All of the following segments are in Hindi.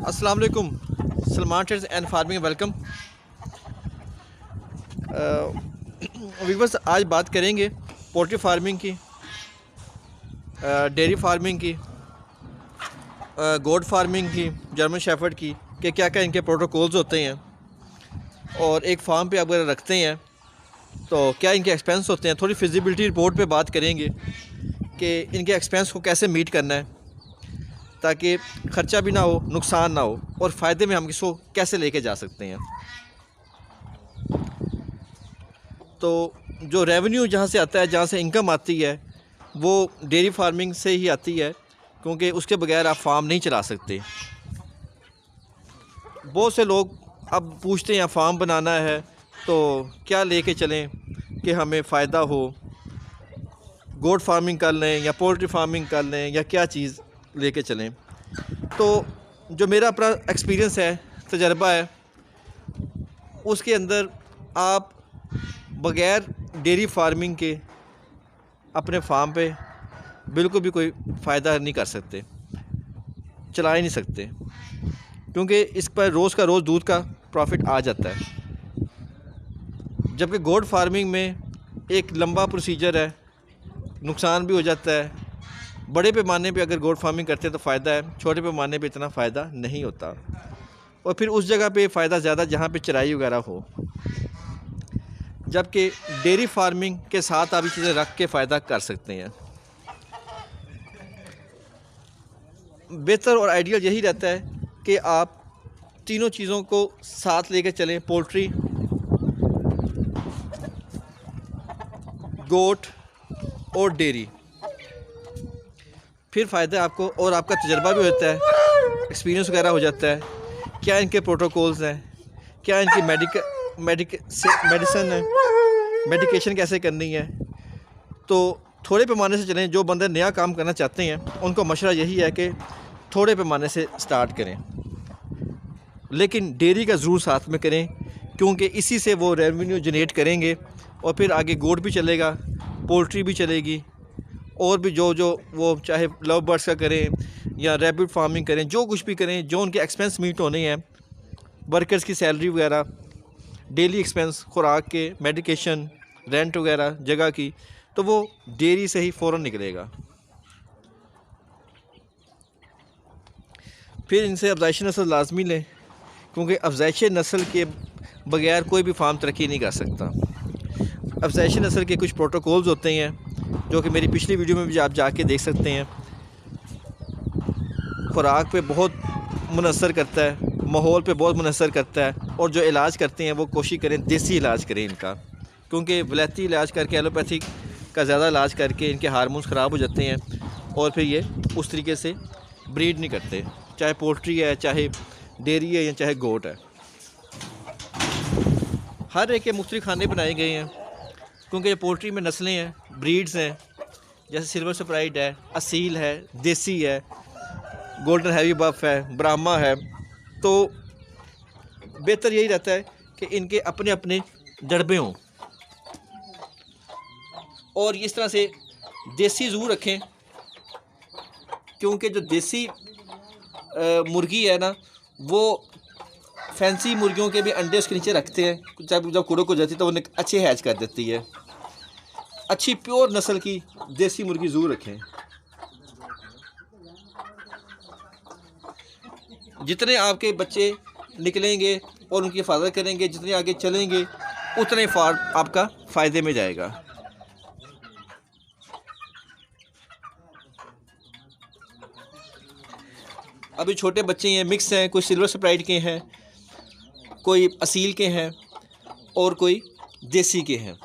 अस्सलाम वालेकुम। Salman trades and farming welcome. Viewers, आज बात करेंगे पोल्ट्री फार्मिंग की, डेयरी फार्मिंग की, गोट फार्मिंग की, जर्मन शेफर्ड की, कि क्या क्या इनके प्रोटोकॉल्स होते हैं और एक फार्म पे अगर रखते हैं तो क्या इनके एक्सपेंस होते हैं। थोड़ी फिजिबिलिटी रिपोर्ट पे बात करेंगे कि इनके एक्सपेंस को कैसे मीट करना है ताकि ख़र्चा भी ना हो, नुकसान ना हो, और फ़ायदे में हम इसको कैसे लेके जा सकते हैं। तो जो रेवेन्यू जहाँ से आता है, जहाँ से इनकम आती है, वो डेयरी फार्मिंग से ही आती है, क्योंकि उसके बगैर आप फार्म नहीं चला सकते। बहुत से लोग अब पूछते हैं फार्म बनाना है तो क्या लेके चलें कि हमें फ़ायदा हो, गोट फार्मिंग कर लें या पोल्ट्री फार्मिंग कर लें या क्या चीज़ लेके चलें। तो जो मेरा अपना एक्सपीरियंस है, तजर्बा है, उसके अंदर आप बग़ैर डेयरी फार्मिंग के अपने फार्म पे बिल्कुल भी कोई फ़ायदा नहीं कर सकते, चला ही नहीं सकते, क्योंकि इस पर रोज़ का रोज़ दूध का प्रॉफिट आ जाता है। जबकि गोट फार्मिंग में एक लंबा प्रोसीजर है, नुकसान भी हो जाता है। बड़े पैमाने पे अगर गोट फार्मिंग करते हैं तो फ़ायदा है, छोटे पैमाने पे इतना फ़ायदा नहीं होता, और फिर उस जगह पे फ़ायदा ज़्यादा जहाँ पे चराई वगैरह हो। जबकि डेयरी फार्मिंग के साथ आप ये चीज़ें रख के फ़ायदा कर सकते हैं। बेहतर और आइडियल यही रहता है कि आप तीनों चीज़ों को साथ लेकर चलें, पोल्ट्री, गोट और डेयरी। फिर फ़ायदा आपको, और आपका तजर्बा भी होता है, एक्सपीरियंस वगैरह हो जाता है, क्या इनके प्रोटोकॉल्स हैं, क्या इनकी मेडिसिन है, मेडिकेशन कैसे करनी है। तो थोड़े पैमाने से चलें। जो बंदे नया काम करना चाहते हैं उनको मशवरा यही है कि थोड़े पैमाने से स्टार्ट करें, लेकिन डेयरी का ज़रूर साथ में करें, क्योंकि इसी से वो रेवेन्यू जनरेट करेंगे और फिर आगे गोट भी चलेगा, पोल्ट्री भी चलेगी, और भी जो वो चाहे लव बर्ड्स का करें या रैबिट फार्मिंग करें, जो कुछ भी करें, जो उनके एक्सपेंस मीट होने हैं, वर्कर्स की सैलरी वगैरह, डेली एक्सपेंस, खुराक के, मेडिकेशन, रेंट वगैरह जगह की, तो वो डेयरी से ही फ़ौरन निकलेगा। फिर इनसे अफजाइशी नस्ल लाजमी लें, क्योंकि अफजाइशी नस्ल के बगैर कोई भी फार्म तरक्की नहीं कर सकता। अफजाइशी नस्ल के कुछ प्रोटोकॉल्स होते हैं जो कि मेरी पिछली वीडियो में भी आप जाके देख सकते हैं। खुराक पे बहुत मुनसर करता है, माहौल पे बहुत मुनसर करता है, और जो इलाज करते हैं वो कोशिश करें देसी इलाज करें इनका, क्योंकि वलैती इलाज करके, एलोपैथिक का ज़्यादा इलाज करके इनके हार्मोन्स ख़राब हो जाते हैं और फिर ये उस तरीके से ब्रीड नहीं करते, चाहे पोल्ट्री है, चाहे डेयरी है, या चाहे गोट है। हर एक के मुख्तलिफ खाने बनाए गए हैं, क्योंकि पोल्ट्री में नस्लें हैं, ब्रीड्स हैं, जैसे सिल्वर सप्राइड है, असील है, देसी है, गोल्डन हैवी बफ है, ब्राह्मा है। तो बेहतर यही रहता है कि इनके अपने अपने जड़बे हों, और इस तरह से देसी ज़रूर रखें, क्योंकि जो देसी मुर्गी है ना, वो फैंसी मुर्गियों के भी अंडे उसके नीचे रखते हैं। जब कुड़क हो जाती है तो उन्हें अच्छे हैच कर देती है। अच्छी प्योर नस्ल की देसी मुर्गी ज़रूर रखें। जितने आपके बच्चे निकलेंगे और उनकी हिफाजत करेंगे, जितने आगे चलेंगे, उतने फार्म आपका फ़ायदे में जाएगा। अभी छोटे बच्चे हैं, मिक्स हैं, कोई सिल्वर सप्राइड के हैं, कोई असील के हैं, और कोई देसी के हैं।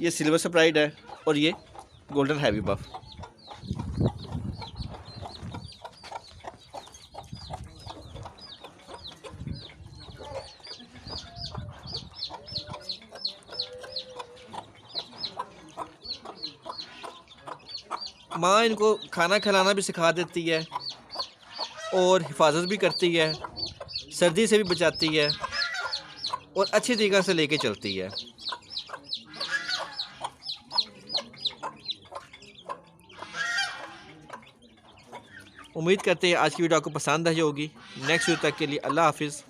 ये सिल्वर सप्राइड है और ये गोल्डन हैवी बफ। माँ इनको खाना खिलाना भी सिखा देती है और हिफाजत भी करती है, सर्दी से भी बचाती है, और अच्छी तरीक़े से लेके चलती है। उम्मीद करते हैं आज की वीडियो आपको पसंद आई होगी। नेक्स्ट वीडियो तक के लिए अल्लाह हाफिज़।